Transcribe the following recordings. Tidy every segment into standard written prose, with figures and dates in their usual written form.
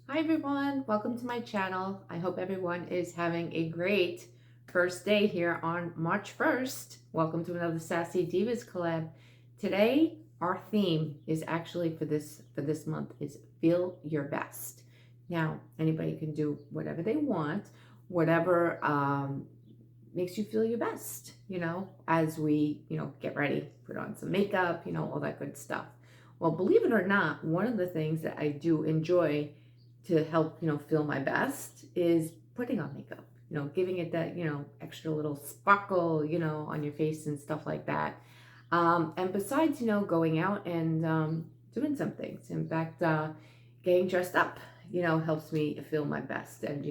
Hi everyone, welcome to my channel. I hope everyone is having a great first day here on March 1st. Welcome to another Sassy Divas collab. Today, our theme is actually for this month is feel your best. Now, anybody can do whatever they want, whatever makes you feel your best, as we, get ready, put on some makeup, all that good stuff. Well, believe it or not, one of the things that I do enjoy to help, feel my best is putting on makeup, giving it that, extra little sparkle, on your face and stuff like that. And besides, going out and doing some things, in fact, getting dressed up, helps me feel my best and,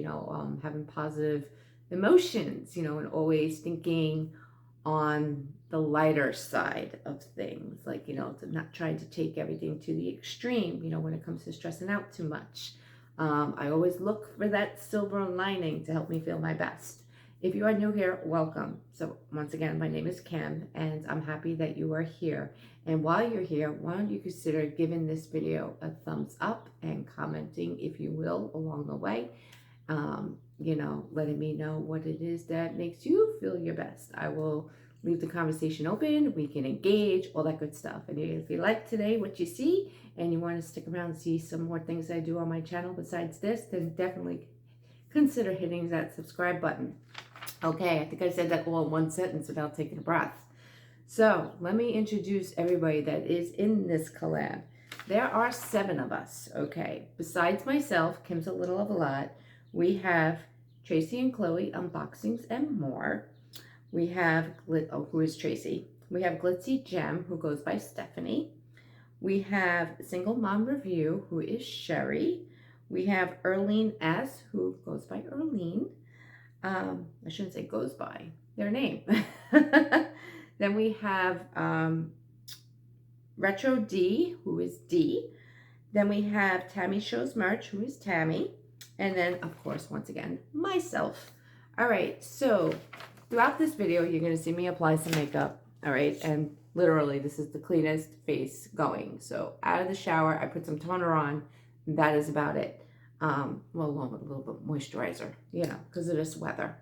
having positive emotions, and always thinking on the lighter side of things, like, to not trying to take everything to the extreme, when it comes to stressing out too much. I always look for that silver lining to help me feel my best. If you are new here, welcome. So once again, my name is Kim, and I'm happy that you are here. And while you're here, why don't you consider giving this video a thumbs up and commenting, if you will, along the way. Letting me know what it is that makes you feel your best. I will leave the conversation open. We can engage, all that good stuff. And if you like today what you see and you want to stick around and see some more things I do on my channel besides this, then definitely consider hitting that subscribe button. Okay, I think I said that all in one sentence without taking a breath. So let me introduce everybody that is in this collab. There are 7 of us, okay? Besides myself, Kim's a little of a lot. We have Tracy and Chloe Unboxings and More. We have, who is Tracy? We have Glitzy Gem, who goes by Stephanie. We have Single Mom Review, who is Sherry. We have Erlene S., who goes by Erlene. I shouldn't say goes by, their name. Then we have Retro D, who is D. Then we have Tammy Shows Merch, who is Tammy. And then, of course, once again, myself. All right, so throughout this video, you're going to see me apply some makeup. All right, and literally, this is the cleanest face going. So out of the shower, I put some toner on. That is about it. Well, along with a little bit of moisturizer, because of this weather.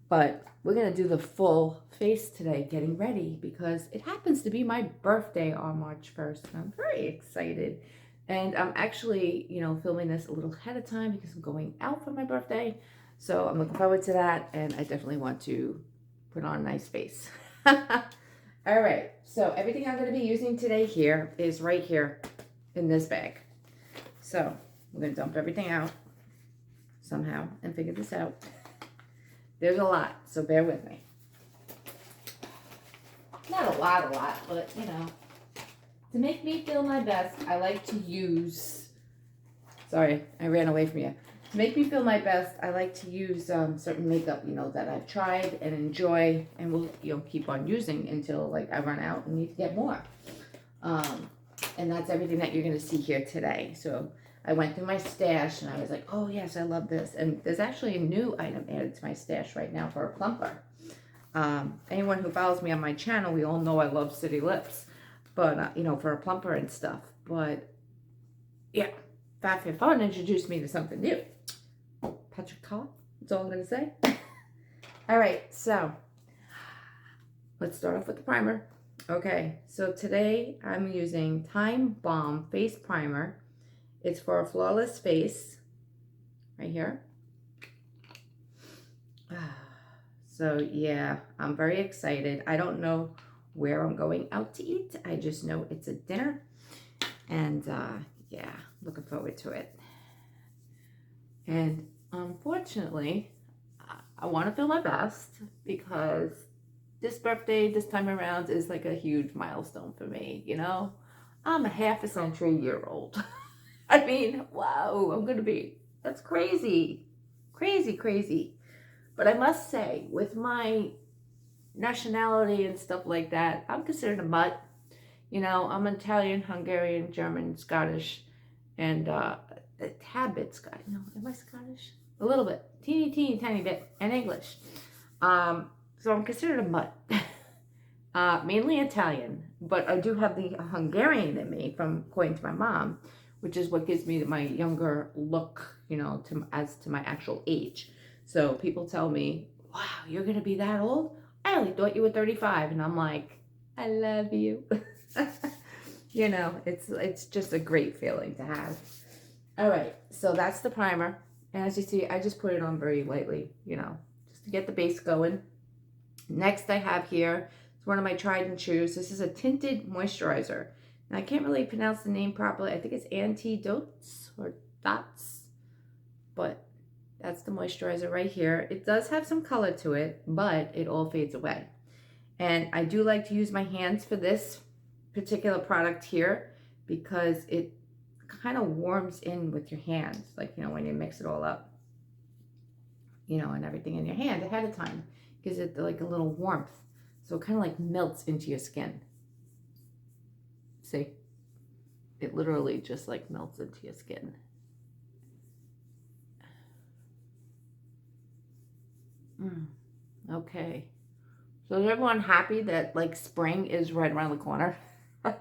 But we're going to do the full face today, getting ready, because it happens to be my birthday on March 1st. And I'm very excited. And I'm actually, filming this a little ahead of time because I'm going out for my birthday. So I'm looking forward to that. And I definitely want to put on a nice face. All right. So everything I'm going to be using today here is right here in this bag. So we're going to dump everything out somehow and figure this out. There's a lot, so bear with me. Not a lot, but, to make me feel my best, I like to use, sorry, I ran away from you. To make me feel my best, I like to use certain makeup, that I've tried and enjoy and will, keep on using until, like, I run out and need to get more. And that's everything that you're going to see here today. So I went through my stash and I was like, oh yes, I love this. And there's actually a new item added to my stash right now for a plumper. Anyone who follows me on my channel, we all know I love City Lips, but, for a plumper and stuff. But yeah, Fat Fit Fun introduced me to something new. Patrick Carr, that's all I'm going to say. All right, so let's start off with the primer. Okay, so today I'm using Time Bomb Face Primer. It's for a flawless face, right here. So yeah, I'm very excited. I don't know where I'm going out to eat. I just know it's a dinner. And yeah, looking forward to it. And unfortunately, I want to feel my best because this birthday, this time around, is like a huge milestone for me, I'm a half a century year old. I mean, wow, I'm going to be, that's crazy. Crazy, crazy. But I must say, with my nationality and stuff like that, I'm considered a mutt. I'm Italian, Hungarian, German, Scottish, and a tad bit Scottish. No, am I Scottish? A little bit. Teeny, tiny bit. And English. So I'm considered a mutt. Mainly Italian. But I do have the Hungarian in me, according to my mom, which is what gives me my younger look, you know, as to my actual age. So people tell me, wow, you're going to be that old? I only thought you were 35. And I'm like, I love you. You know, it's just a great feeling to have. All right, so that's the primer. And as you see, I just put it on very lightly, you know, just to get the base going. Next I have here, it's one of my tried and trues. This is a tinted moisturizer. And I can't really pronounce the name properly. I think it's Antidotes or Dots, but that's the moisturizer right here. It does have some color to it, but it all fades away. And I do like to use my hands for this particular product here because it kind of warms in with your hands, like, you know, when you mix it all up, you know, and everything in your hand ahead of time, gives it like a little warmth. So it kind of like melts into your skin. See, it literally just like melts into your skin. Okay. So is everyone happy that like spring is right around the corner?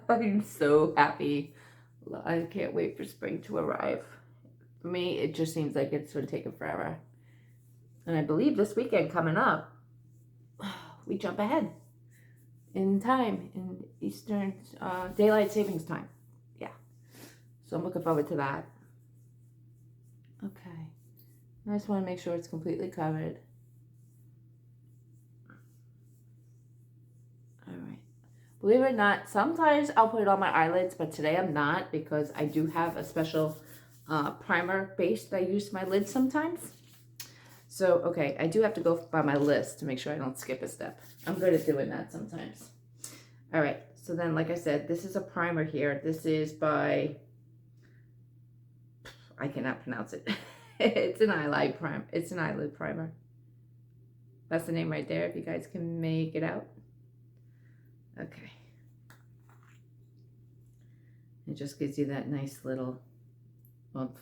I'm so happy. I can't wait for spring to arrive. For me, it just seems like it's been taking forever. And I believe this weekend coming up, we jump ahead in time, in Eastern Daylight Savings Time. Yeah. So I'm looking forward to that. Okay. I just want to make sure it's completely covered. Believe it or not, sometimes I'll put it on my eyelids, but today I'm not because I do have a special primer base that I use for my lids sometimes. So, okay, I do have to go by my list to make sure I don't skip a step. I'm good at doing that sometimes. All right, so then, like I said, this is a primer here. This is by, I cannot pronounce it. It's an eyelid primer. It's an eyelid primer. That's the name right there, if you guys can make it out. Okay. It just gives you that nice little oomph.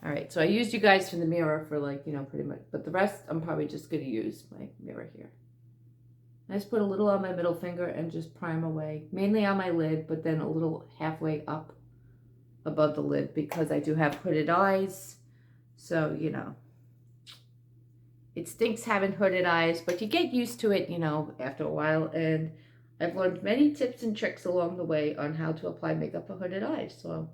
All right, so I used you guys from the mirror for like, you know, pretty much, but the rest I'm probably just going to use my mirror here. I just put a little on my middle finger and just prime away, mainly on my lid, but then a little halfway up above the lid because I do have hooded eyes. So, you know, it stinks having hooded eyes, but you get used to it, you know, after a while. And I've learned many tips and tricks along the way on how to apply makeup for hooded eyes. So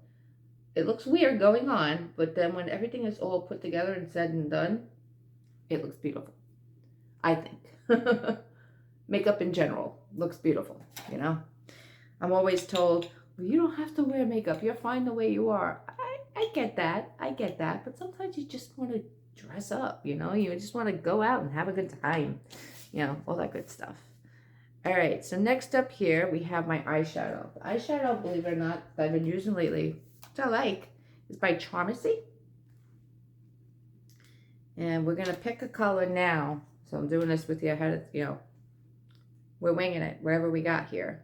it looks weird going on, but then when everything is all put together and said and done, it looks beautiful, I think. Makeup in general looks beautiful, you know. I'm always told, well, you don't have to wear makeup. You're fine the way you are. I get that. I get that. But sometimes you just want to dress up, you know. You just want to go out and have a good time, you know, all that good stuff. All right, so next up here, we have my eyeshadow. The eyeshadow, believe it or not, that I've been using lately, which I like, is by Charmacy. And we're going to pick a color now. So I'm doing this with you ahead of, you know, we're winging it, wherever we got here.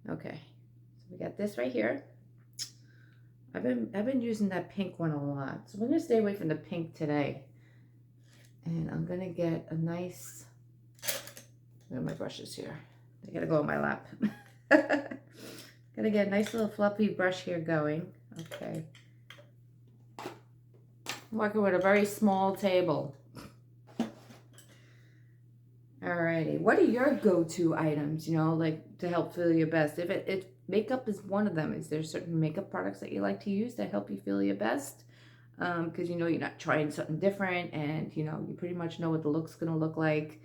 Okay, so we got this right here. I've been using that pink one a lot. So we're going to stay away from the pink today. And I'm going to get a nice, where are my brushes here? They got to go on my lap. Gonna get a nice little fluffy brush here going. Okay. I'm working with a very small table. Alrighty, what are your go-to items, you know, like to help feel your best? If makeup is one of them, is there certain makeup products that you like to use that help you feel your best? Because you know you're not trying something different, and you know you pretty much know what the look's gonna look like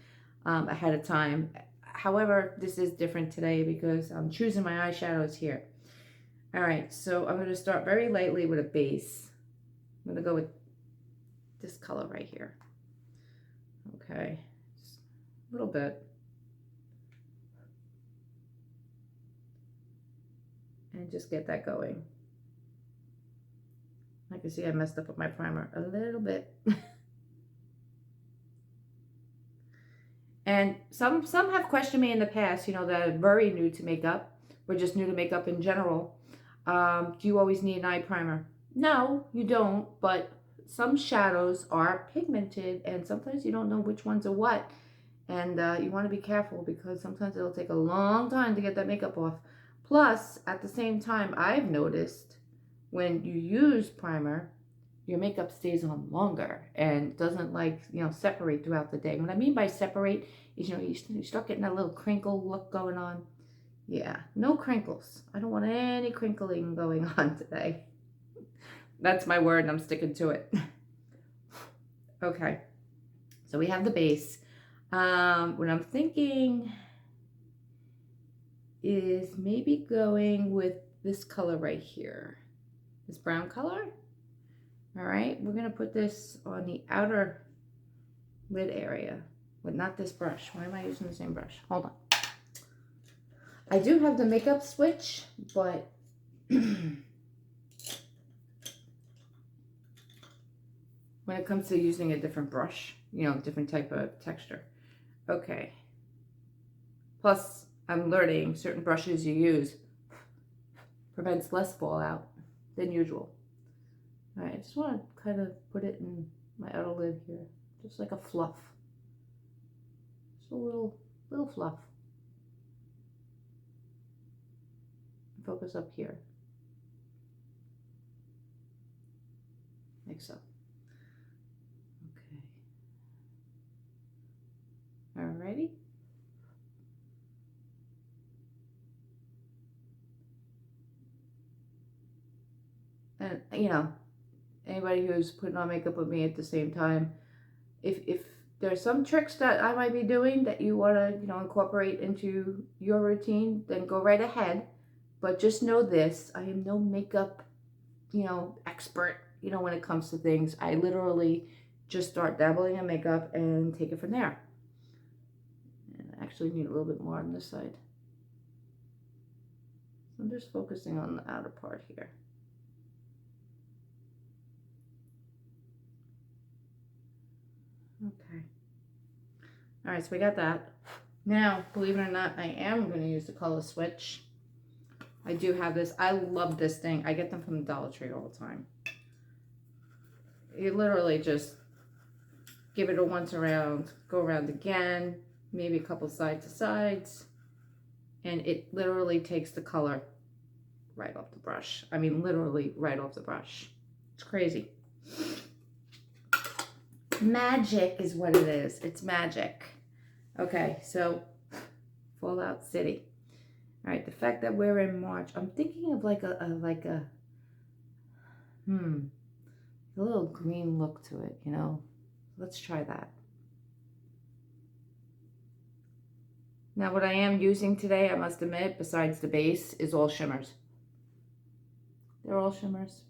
ahead of time. However, this is different today because I'm choosing my eyeshadows here. All right, so I'm gonna start very lightly with a base. I'm gonna go with this color right here. Okay. A little bit. And just get that going. I can see I messed up with my primer a little bit. And some have questioned me in the past, you know, that are very new to makeup, or just new to makeup in general. Do you always need an eye primer? No, you don't, but some shadows are pigmented and sometimes you don't know which ones are what. And you want to be careful because sometimes it'll take a long time to get that makeup off. Plus, at the same time, I've noticed when you use primer, your makeup stays on longer and doesn't like, separate throughout the day. What I mean by separate is, you start getting that little crinkle look going on. Yeah, no crinkles. I don't want any crinkling going on today. That's my word and I'm sticking to it. Okay, so we have the base. What I'm thinking is maybe going with this color right here. This brown color. All right, we're gonna put this on the outer lid area, but not this brush. Why am I using the same brush? Hold on. I do have the makeup switch, but when it comes to using a different brush, different type of texture. Okay. Plus, I'm learning certain brushes you use prevents less fallout than usual. All right, I just want to kind of put it in my outer lid here, just like a fluff. Just a little fluff. Focus up here, like so. Okay. Alrighty. And anybody who's putting on makeup with me at the same time, if there's some tricks that I might be doing that you want to incorporate into your routine, then go right ahead. But just know this, I am no makeup expert when it comes to things. I literally just start dabbling in makeup and take it from there. And I actually need a little bit more on this side, so I'm just focusing on the outer part here. Okay. All right, so we got that. Now, believe it or not, I am going to use the color switch. I do have this. I love this thing. I get them from the Dollar Tree all the time. You literally just give it a once around, go around again, maybe a couple side to sides, and it literally takes the color right off the brush. I mean, literally right off the brush. It's crazy. Magic is what it is. It's magic. Okay, so Fallout City. All right, the fact that we're in March, I'm thinking of like a little green look to it, Let's try that. Now, what I am using today, I must admit, besides the base, is all shimmers. They're all shimmers.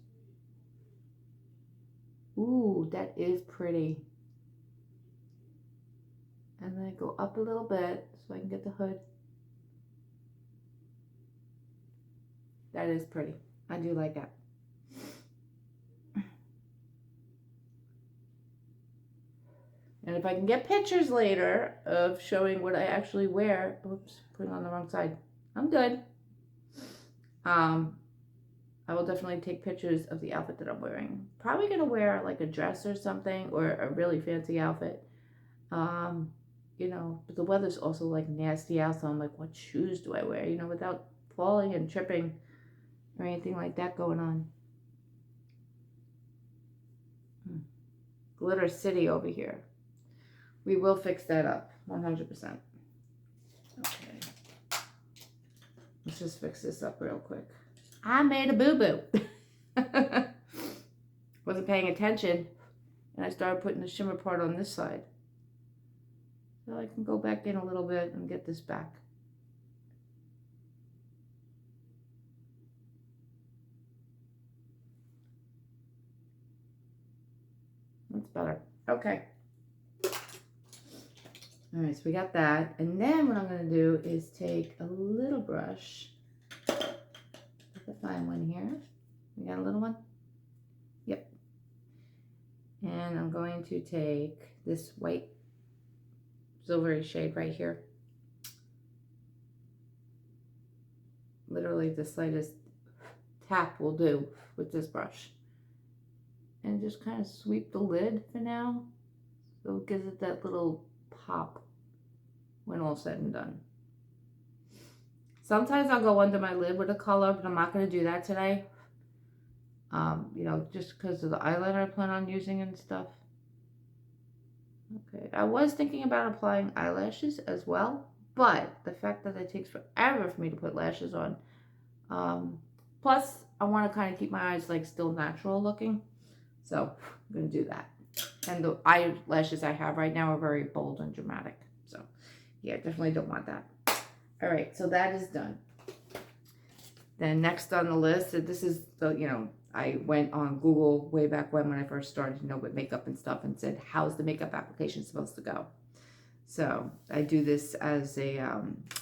Ooh, that is pretty. And then I go up a little bit so I can get the hood. That is pretty. I do like that. And if I can get pictures later of showing what I actually wear, oops, put it on the wrong side. I'm good. I will definitely take pictures of the outfit that I'm wearing. Probably gonna wear like a dress or something, or a really fancy outfit. But the weather's also like nasty out, so I'm like, what shoes do I wear? Without falling and tripping or anything like that going on. Glitter City over here. We will fix that up, 100%. Okay. Let's just fix this up real quick. I made a boo-boo. Wasn't paying attention, and I started putting the shimmer part on this side. So I can go back in a little bit and get this back. That's better. Okay. All right, so we got that. And then what I'm going to do is take a little brush. Let's find one here. We got a little one? Yep. And I'm going to take this white silvery shade right here. Literally the slightest tap will do with this brush. And just kind of sweep the lid for now. So it gives it that little pop when all said and done. Sometimes I'll go under my lid with a color, but I'm not going to do that today. You know, just because of the eyeliner I plan on using and stuff. Okay, I was thinking about applying eyelashes as well, but the fact that it takes forever for me to put lashes on. Plus, I want to kind of keep my eyes like still natural looking, so I'm gonna do that. And the eyelashes I have right now are very bold and dramatic, so yeah, definitely don't want that. All right, so that is done. Then next on the list, this is the, you know, I went on Google way back when I first started, you know, with makeup and stuff, and said, how's the makeup application supposed to go? So I do this as a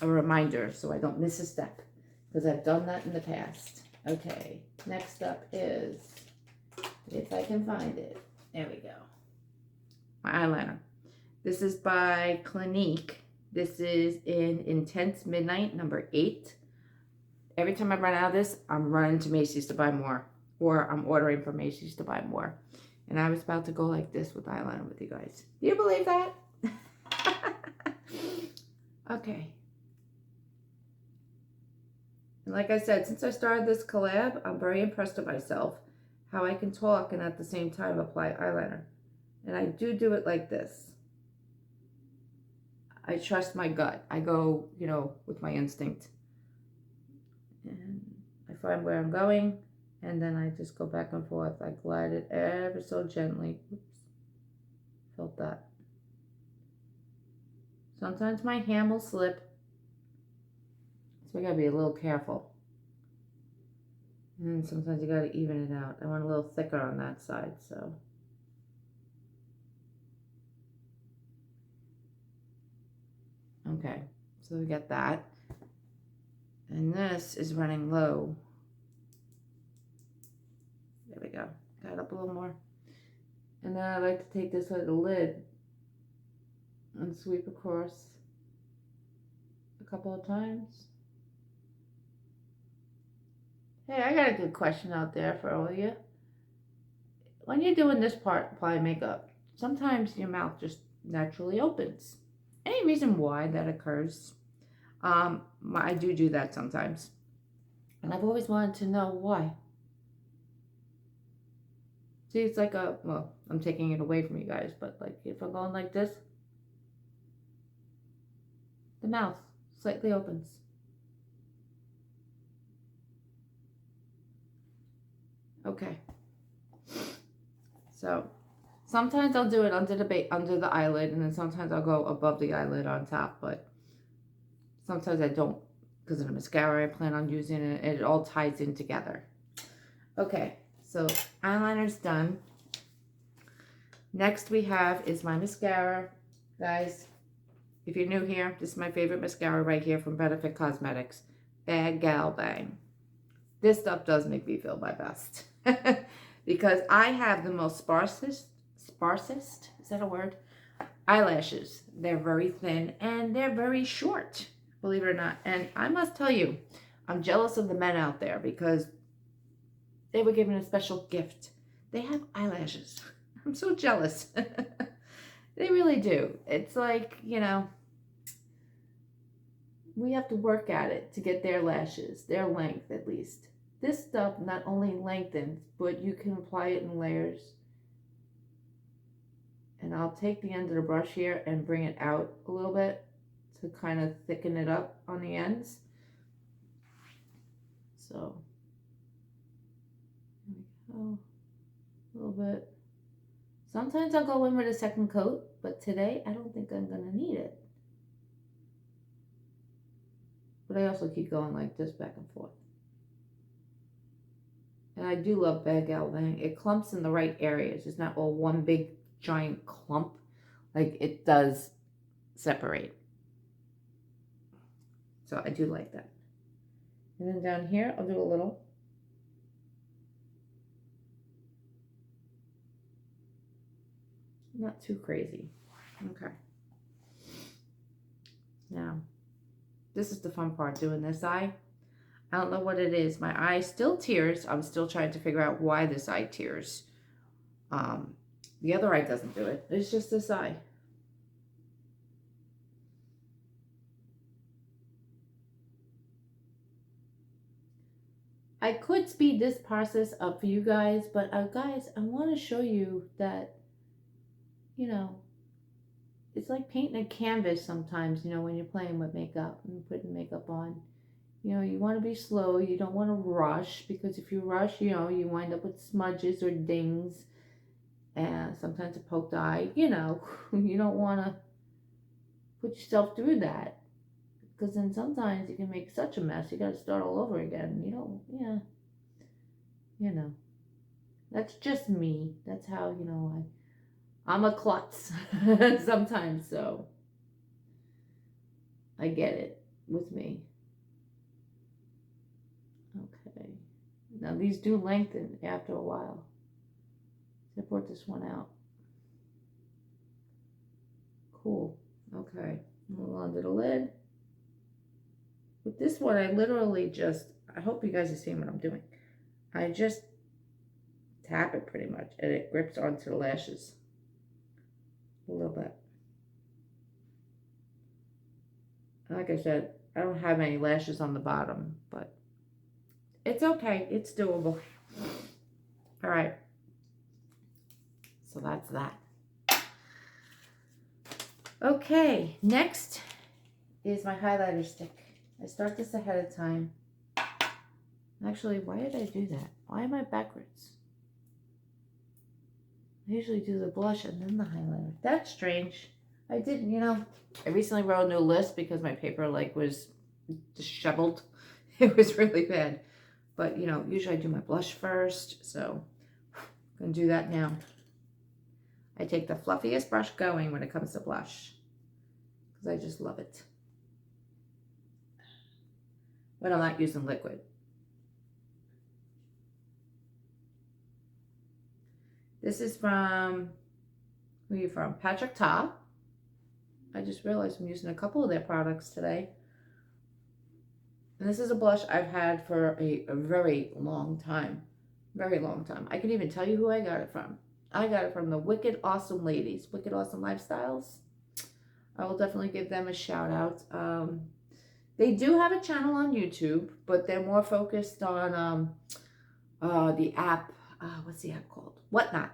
reminder so I don't miss a step, because I've done that in the past. Okay, next up is, if I can find it, there we go, my eyeliner. This is by Clinique. This is in Intense Midnight, number 8. Every time I run out of this, I'm running to Macy's to buy more, or I'm ordering from Macy's to buy more. And I was about to go like this with eyeliner with you guys. Do you believe that? Okay. And like I said, since I started this collab, I'm very impressed with myself, how I can talk and at the same time apply eyeliner. And I do it like this. I trust my gut. I go, you know, with my instinct. And I find where I'm going, and then I just go back and forth. I glide it ever so gently. Oops. Felt that. Sometimes my hand will slip, so I gotta be a little careful. And sometimes you gotta even it out. I want a little thicker on that side, so. Okay, so we got that. And this is running low. There we go. Got it up a little more. And then I like to take this little lid and sweep across a couple of times. Hey, I got a good question out there for all of you. When you're doing this part, applying makeup, sometimes your mouth just naturally opens. Any reason why that occurs? I do that sometimes. And I've always wanted to know why. See, it's like well, I'm taking it away from you guys, but like if I'm going like this, the mouth slightly opens. Okay. So sometimes I'll do it under the eyelid, and then sometimes I'll go above the eyelid on top, but sometimes I don't because of the mascara I plan on using, and it all ties in together. Okay, so eyeliner's done. Next we have is my mascara. Guys, if you're new here, this is my favorite mascara right here from Benefit Cosmetics. Bad Gal Bang. This stuff does make me feel my best. Because I have the most sparsest, is that a word? Eyelashes. They're very thin and they're very short, believe it or not. And I must tell you, I'm jealous of the men out there because they were given a special gift. They have eyelashes. I'm so jealous. They really do. It's like, you know, we have to work at it to get their lashes, their length at least. This stuff not only lengthens, but you can apply it in layers. And I'll take the end of the brush here and bring it out a little bit to kind of thicken it up on the ends. So, there we go. A little bit. Sometimes I'll go in with a second coat, but today I don't think I'm going to need it. But I also keep going like this back and forth. And I do love Bad Gal Bang. It clumps in the right areas. It's not all one big giant clump. Like it does separate. So I do like that. And then down here, I'll do a little. Not too crazy. Okay. Now, this is the fun part, doing this eye. I don't know what it is. My eye still tears. I'm still trying to figure out why this eye tears. The other eye doesn't do it. It's just this eye. I could speed this process up for you guys, but guys, I want to show you that, you know, it's like painting a canvas sometimes, you know, when you're playing with makeup and putting makeup on. You know, you want to be slow. You don't want to rush, because if you rush, you know, you wind up with smudges or dings and sometimes a poked eye. You know, you don't want to put yourself through that, because then sometimes you can make such a mess. You got to start all over again. You don't, yeah, you know, that's just me. That's how, you know, I'm a klutz sometimes, so I get it with me. Okay. Now these do lengthen after a while. I brought this one out. Cool. Okay. Hold on to the lid. With this one, I literally just, I hope you guys are seeing what I'm doing. I just tap it pretty much, and it grips onto the lashes a little bit. Like I said, I don't have any lashes on the bottom, but it's okay. It's doable. All right. So that's that. Okay, next is my highlighter stick. I start this ahead of time. Actually, why did I do that? Why am I backwards? I usually do the blush and then the highlighter. That's strange. I didn't, you know, I recently wrote a new list because my paper like was disheveled. It was really bad. But, you know, usually I do my blush first, so I'm going to do that now. I take the fluffiest brush going when it comes to blush, because I just love it. But I'm not using liquid. This is from, who are you from? Patrick Ta. I just realized I'm using a couple of their products today. And this is a blush I've had for a very long time. Very long time. I can even tell you who I got it from. I got it from the Wicked Awesome Ladies. Wicked Awesome Lifestyles. I will definitely give them a shout out. They do have a channel on YouTube, but they're more focused on the app. What's the app called? Whatnot.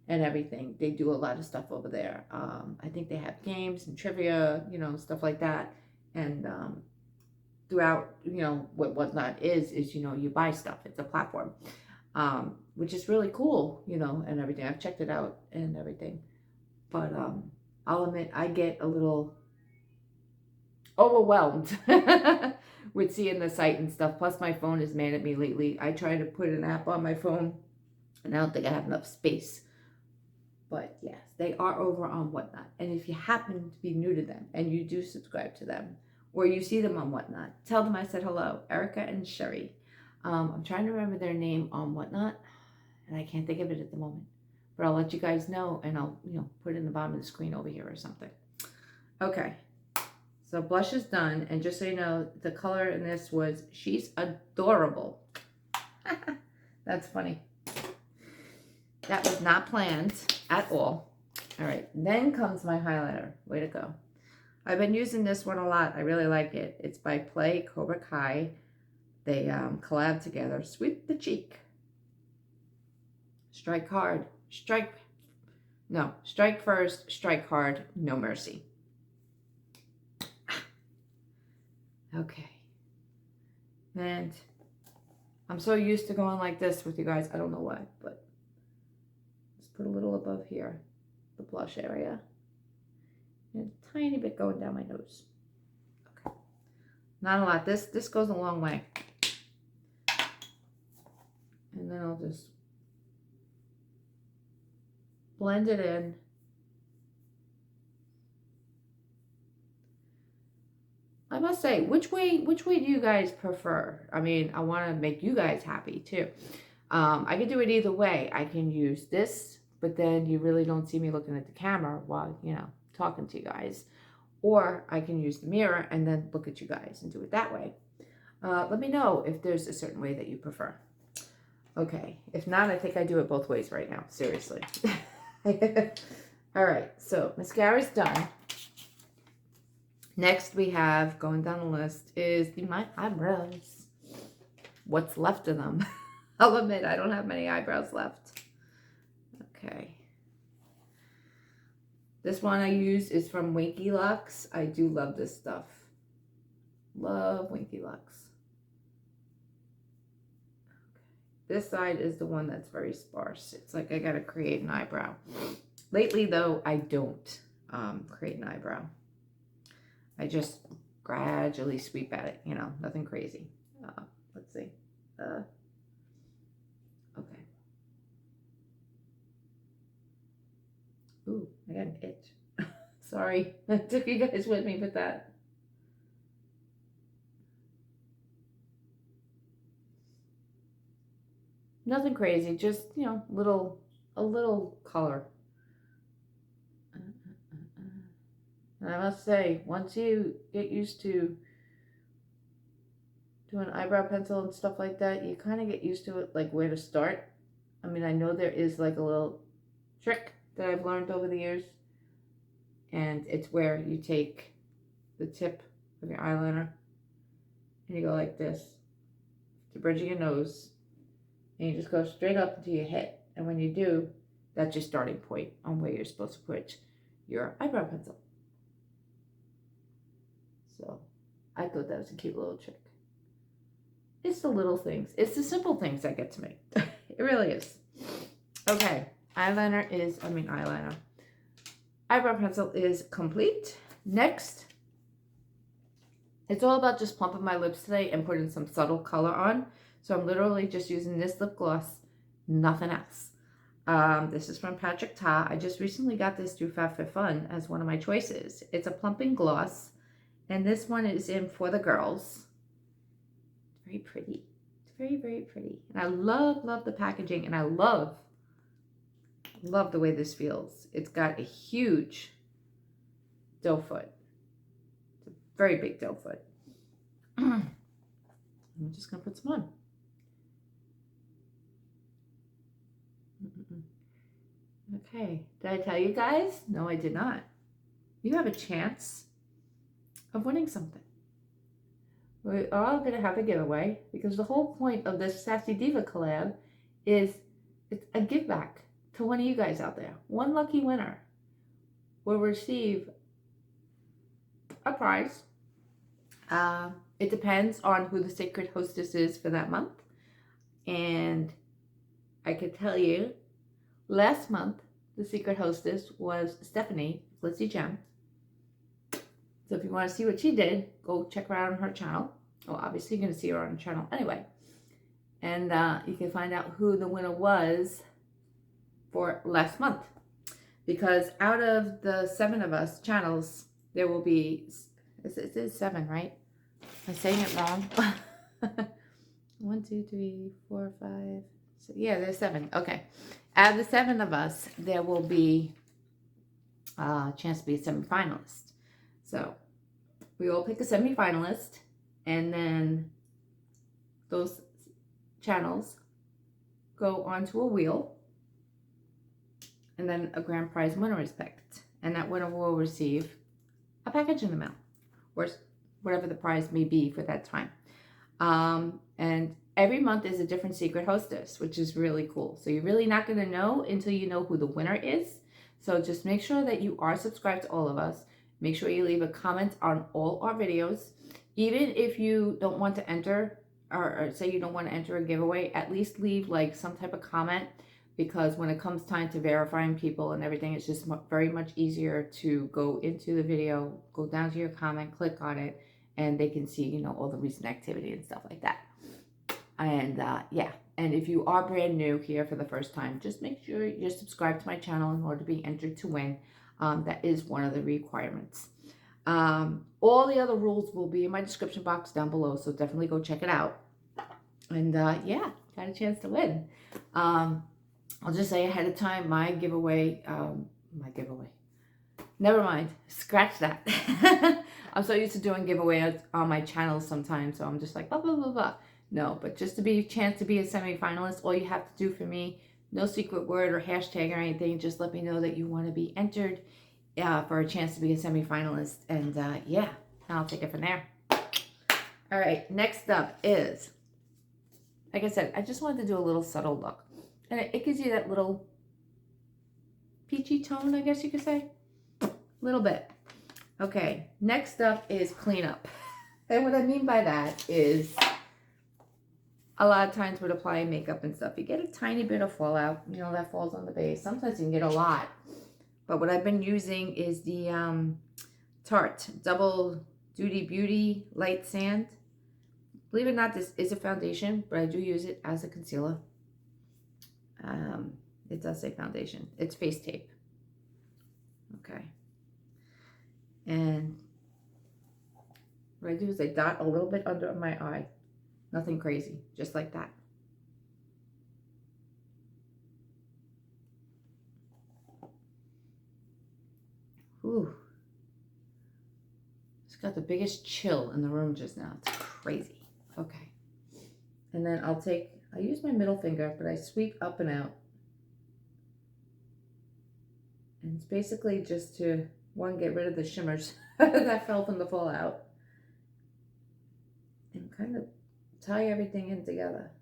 And everything. They do a lot of stuff over there. I think they have games and trivia, you know, stuff like that. And throughout, you know, what Whatnot is, you know, you buy stuff. It's a platform, which is really cool, you know, and everything. I've checked it out and everything. But I'll admit, I get a little overwhelmed with seeing the site and stuff. Plus, my phone is mad at me lately. I try to put an app on my phone, and I don't think I have enough space. But yes, they are over on Whatnot. And if you happen to be new to them and you do subscribe to them, or you see them on Whatnot, tell them I said hello, Erica and Sherry. I'm trying to remember their name on Whatnot, and I can't think of it at the moment. But I'll let you guys know, and I'll, you know, put it in the bottom of the screen over here or something. Okay, so blush is done. And just so you know, the color in this was She's Adorable. That's funny. That was not planned at all. All right, then comes my highlighter. Way to go. I've been using this one a lot. I really like it. It's by Play Cobra Kai. They collab together. Sweep the cheek. Strike hard. Strike first, strike hard, no mercy. Okay. And I'm so used to going like this with you guys. I don't know why, but just put a little above here, the blush area. And a tiny bit going down my nose. Okay. Not a lot. This goes a long way. And then I'll just blend it in. I must say, which way do you guys prefer? I mean, I want to make you guys happy too. I can do it either way. I can use this, but then you really don't see me looking at the camera while, you know, talking to you guys. Or I can use the mirror and then look at you guys and do it that way. Let me know if there's a certain way that you prefer. Okay, if not, I think I do it both ways right now, seriously. All right, so mascara's done. Next we have, going down the list, is my eyebrows. what's left of them. I'll admit I don't have many eyebrows left. Okay. This one I use is from Winky Lux. I do love this stuff. Love Winky Lux. This side is the one that's very sparse. It's like I gotta create an eyebrow. Lately though, I don't create an eyebrow. I just gradually sweep at it, you know, nothing crazy. Let's see. Okay. Ooh, I got an itch. Sorry, I took you guys with me with that. Nothing crazy, just, you know, a little color. And I must say, once you get used to doing eyebrow pencil and stuff like that, you kind of get used to it, like where to start. I mean, I know there is like a little trick that I've learned over the years, and it's where you take the tip of your eyeliner and you go like this to bridge your nose, and you just go straight up into your head. And when you do, that's your starting point on where you're supposed to put your eyebrow pencil. So I thought that was a cute little trick. It's the little things. It's the simple things that get to me. It really is. Okay. Eyeliner. Eyebrow pencil is complete. Next, it's all about just plumping my lips today and putting some subtle color on. So I'm literally just using this lip gloss, nothing else. This is from Patrick Ta. I just recently got this through FabFitFun as one of my choices. It's a plumping gloss, and this one is in For the Girls. It's very pretty. It's very, very pretty. And I love the packaging, and I love the way this feels. It's got a huge doe foot. It's a very big doe foot. I'm just going to put some on. Okay, did I tell you guys? No, I did not. You have a chance of winning something. We are all going to have a giveaway because the whole point of this Sassy Diva collab is it's a give back to one of you guys out there. One lucky winner will receive a prize. It depends on who the secret hostess is for that month. And I could tell you, last month, the secret hostess was Stephanie, Flitzy Gem. So if you want to see what she did, go check her out on her channel. Well, obviously you're going to see her on her channel anyway. And you can find out who the winner was for last month. Because out of the 7 of us channels, there will be, it is 7, right? Am I saying it wrong? 1, 2, 3, 4, 5, 6. Yeah, there's 7. Okay. Out of the 7 of us, there will be a chance to be a semifinalist. So we all pick a semifinalist, and then those channels go onto a wheel, and then a grand prize winner is picked. And that winner will receive a package in the mail, or whatever the prize may be for that time. And every month is a different secret hostess, which is really cool. So you're really not going to know until you know who the winner is. So just make sure that you are subscribed to all of us. Make sure you leave a comment on all our videos. Even if you don't want to enter, or say you don't want to enter a giveaway, at least leave like some type of comment, because when it comes time to verifying people and everything, it's just very much easier to go into the video, go down to your comment, click on it, and they can see, you know, all the recent activity and stuff like that. And yeah, and if you are brand new here for the first time, just make sure you're subscribed to my channel in order to be entered to win. That is one of the requirements. All the other rules will be in my description box down below, so definitely go check it out. And yeah, got a chance to win. I'll just say ahead of time, my giveaway, never mind, scratch that. I'm so used to doing giveaways on my channel sometimes, so I'm just like, blah, blah, blah, blah. No, but just to be a chance to be a semi-finalist, all you have to do for me, no secret word or hashtag or anything, just let me know that you want to be entered for a chance to be a semi-finalist. And yeah, I'll take it from there. All right, next up is like I said, I just wanted to do a little subtle look. And it gives you that little peachy tone, I guess you could say. A little bit. Okay, next up is cleanup. And what I mean by that is a lot of times with applying makeup and stuff, you get a tiny bit of fallout, you know, that falls on the base. Sometimes you can get a lot. But what I've been using is the Tarte Double Duty Beauty Light Sand. Believe it or not, this is a foundation, but I do use it as a concealer. It does say foundation. It's face tape. Okay. And what I do is I dot a little bit under my eye. Nothing crazy, just like that. Ooh. It's got the biggest chill in the room just now. It's crazy. Okay. And then I use my middle finger, but I sweep up and out. And it's basically just to, one, get rid of the shimmers that fell from the fallout. And kind of tie everything in together.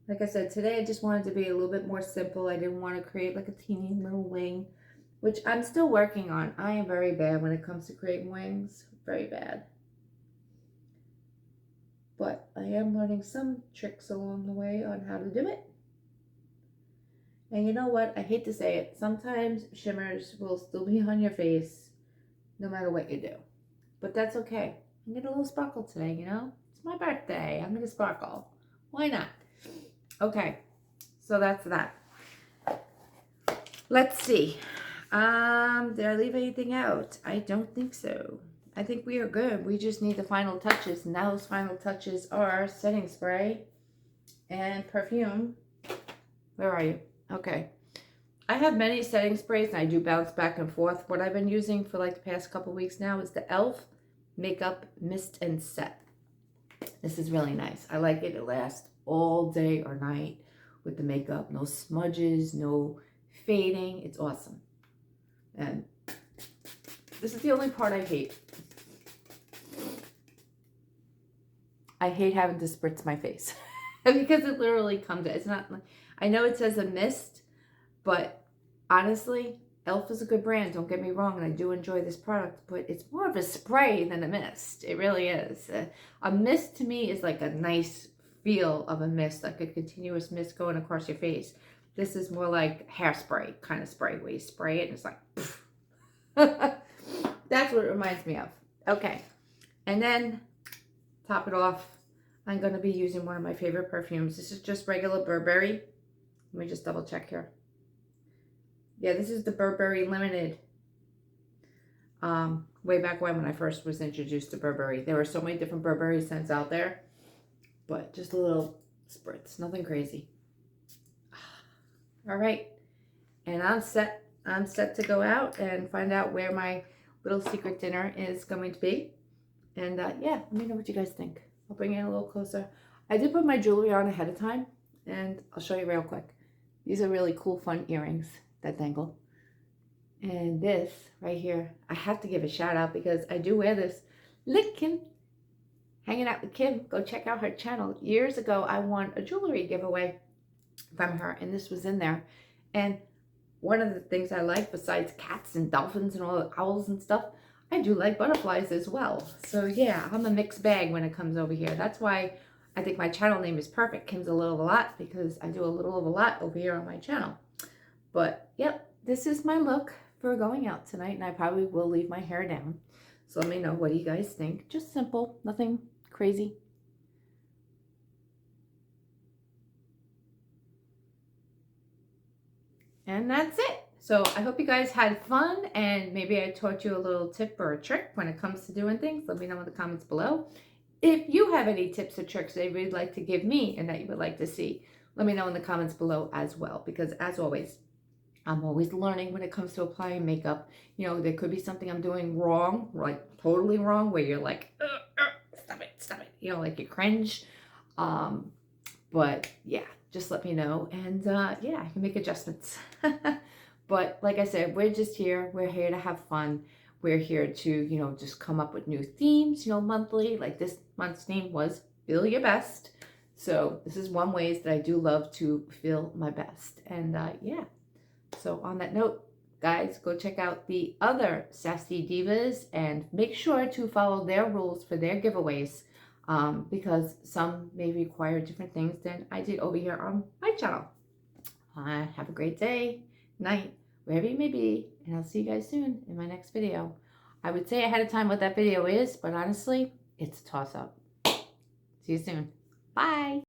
Like I said, today I just wanted to be a little bit more simple. I didn't want to create like a teeny little wing, which I'm still working on. I am very bad when it comes to creating wings. Very bad. But I am learning some tricks along the way on how to do it. And you know what? I hate to say it. Sometimes shimmers will still be on your face no matter what you do. But that's okay. I'm getting a little sparkle today, you know? It's my birthday. I'm going to sparkle. Why not? Okay. So that's that. Let's see. Did I leave anything out? I don't think so. I think we are good. We just need the final touches. And those final touches are setting spray and perfume. Where are you? Okay. I have many setting sprays and I do bounce back and forth. What I've been using for like the past couple weeks now is the e.l.f. Makeup Mist and Set. This is really nice. I like it. It lasts all day or night with the makeup. No smudges, no fading. It's awesome. And this is the only part I hate. I hate having to spritz my face because it literally comes, it's not, I know it says a mist, but honestly, e.l.f. is a good brand, don't get me wrong, and I do enjoy this product, but it's more of a spray than a mist. It really is. A mist to me is like a nice feel of a mist, like a continuous mist going across your face. This is more like hairspray kind of spray, where you spray it and it's like, that's what it reminds me of. Okay, and then top it off, I'm going to be using one of my favorite perfumes. This is just regular Burberry. Let me just double check here. Yeah, this is the Burberry Limited. Way back when I first was introduced to Burberry. There were so many different Burberry scents out there. But just a little spritz. Nothing crazy. All right. And I'm set to go out and find out where my little secret dinner is going to be. And yeah, let me know what you guys think. I'll bring it a little closer. I did put my jewelry on ahead of time. And I'll show you real quick. These are really cool, fun earrings that dangle. And this right here, I have to give a shout out because I do wear this. Look, Kim. Hanging out with Kim. Go check out her channel. Years ago, I won a jewelry giveaway from her. And this was in there. And one of the things I like, besides cats and dolphins and all the owls and stuff, I do like butterflies as well. So yeah, I'm a mixed bag when it comes over here. That's why I think my channel name is perfect. Kim's a little of a lot, because I do a little of a lot over here on my channel. But yep, this is my look for going out tonight, and I probably will leave my hair down. So let me know, what do you guys think? Just simple, nothing crazy. And that's it. So I hope you guys had fun, and maybe I taught you a little tip or a trick when it comes to doing things. Let me know in the comments below. If you have any tips or tricks that you would like to give me and that you would like to see, let me know in the comments below as well. Because as always, I'm always learning when it comes to applying makeup. You know, there could be something I'm doing wrong, like totally wrong, where you're like, stop it. You know, like you cringe. But yeah, just let me know. And yeah, I can make adjustments. But like I said, we're just here. We're here to have fun. We're here to, you know, just come up with new themes, you know, monthly. Like this month's theme was Feel Your Best. So this is one ways that I do love to feel my best. And yeah, so on that note, guys, go check out the other Sassy Divas and make sure to follow their rules for their giveaways, because some may require different things than I did over here on my channel. Have a great day, night, wherever you may be, and I'll see you guys soon in my next video. I would say ahead of time what that video is, but honestly, it's a toss-up. See you soon. Bye.